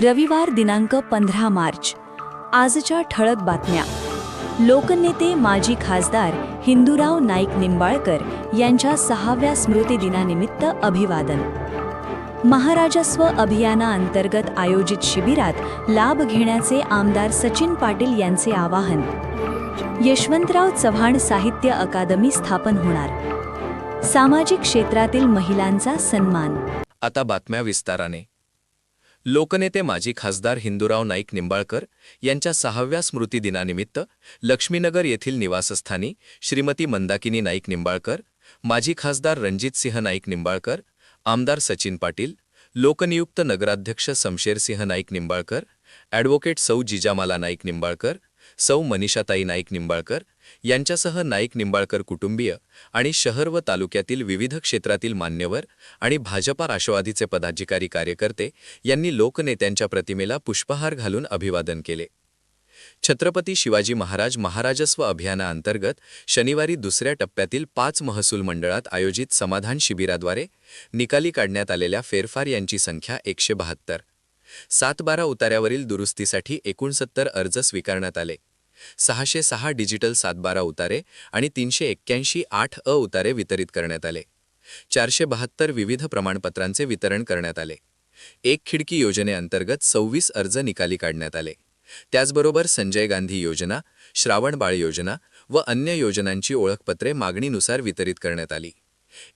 रविवार दिनांक 15 मार्च. आजच्या ठळक बातम्या. लोकनेते माजी खासदार हिंदूराव नाईक निंबाळकर यांच्या 6व्या स्मृतिदिनानिमित्त अभिवादन. महाराजस्व अभियानाअंतर्गत आयोजित शिबिरात लाभ घेण्याचे आमदार सचिन पाटील यांचे आवाहन. यशवंतराव चव्हाण साहित्य अकादमी स्थापन होणार. सामाजिक क्षेत्रातील महिलांचा सन्मान. आता बातम्या विस्ताराने. लोकनेते माजी खासदार हिंदूराव नाईक निंबाळकर यांच्या 6व्या स्मृतिदिनानिमित्त लक्ष्मीनगर येथील निवासस्थानी श्रीमती मंदाकिनी नाईक निंबाळकर, माजी खासदार रणजितसिंह नाईक निंबाळकर, आमदार सचिन पाटील, लोकनियुक्त नगराध्यक्ष शमशेरसिंह नाईक निंबाळकर, ॲडव्होकेट सौ जिजामाला नाईक निंबाळकर, सौ मनीषाताई नाईक निंबाळकर यांच्यासह नाईक निंबाळकर कुटुंबीय आणि शहर व तालुक्यातील विविध क्षेत्रातील मान्यवर आणि भाजपा राष्ट्रवादीचे पदाधिकारी कार्यकर्ते यांनी लोकनेत्यांच्या प्रतिमेला पुष्पहार घालून अभिवादन केले. छत्रपती शिवाजी महाराज महाराजस्व अभियानाअंतर्गत शनिवारी दुसऱ्या टप्प्यातील 5 महसूल मंडळात आयोजित समाधान शिबिराद्वारे निकाली काढण्यात आलेल्या फेरफार यांची संख्या 172. 7-12 उतार्यावरील दुरुस्तीसाठी 69 अर्ज स्वीकारण्यात आले. 606 डिजिटल 7-12 उतारे आणि 381 8 उतारे वितरित करण्यात आले. 472 विविध प्रमाणपत्रांचे वितरण करण्यात आले. एक खिडकी योजनेअंतर्गत 26 अर्ज निकाली काढण्यात आले. त्याचबरोबर संजय गांधी योजना, श्रावण बाळ योजना व अन्य योजनांची ओळखपत्रे मागणीनुसार वितरित करण्यात आली.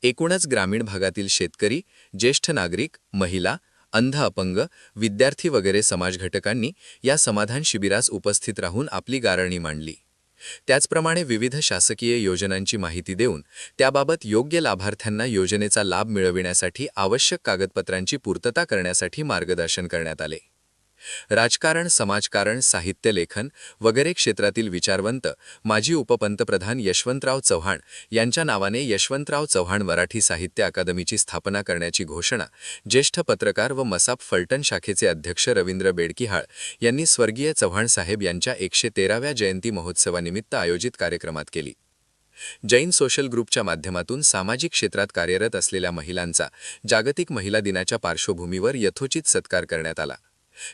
एकूणच ग्रामीण भागातील शेतकरी, ज्येष्ठ नागरिक, महिला, अंध अपंग, विद्यार्थी वगैरे समाजघटकांनी या समाधान शिबिरास उपस्थित राहून आपली गारणी मांडली. त्याचप्रमाणे विविध शासकीय योजनांची माहिती देऊन त्याबाबत योग्य लाभार्थ्यांना योजनेचा लाभ मिळविण्यासाठी आवश्यक कागदपत्रांची पूर्तता करण्यासाठी मार्गदर्शन करण्यात आले. राजकारण, समाजकारण, साहित्य लेखन वगैरे क्षेत्रातील विचारवंत माजी उपपंतप्रधान यशवंतराव चव्हाण यांच्या नावाने यशवंतराव चव्हाण मराठी साहित्य अकादमीची स्थापना करण्याची घोषणा ज्येष्ठ पत्रकार व मसाप फलटण शाखेचे अध्यक्ष रवींद्र बेडकिहाळ यांनी स्वर्गीय चव्हाण साहेब यांच्या 113व्या जयंती महोत्सवानिमित्त आयोजित कार्यक्रमात केली. जैन सोशल ग्रुपच्या माध्यमातून सामाजिक क्षेत्रात कार्यरत असलेल्या महिलांचा जागतिक महिला दिनाच्या पार्श्वभूमीवर यथोचित सत्कार करण्यात आला.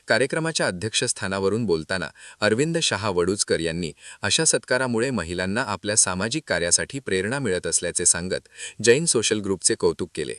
कार्यक्रमाच्या अध्यक्षस्थानावरून बोलताना अरविंद शहा वडूजकर यांनी अशा सत्कारामुळे महिलांना आपल्या सामाजिक कार्यासाठी प्रेरणा मिळत असल्याचे सांगत जैन सोशल ग्रुपचे कौतुक केले.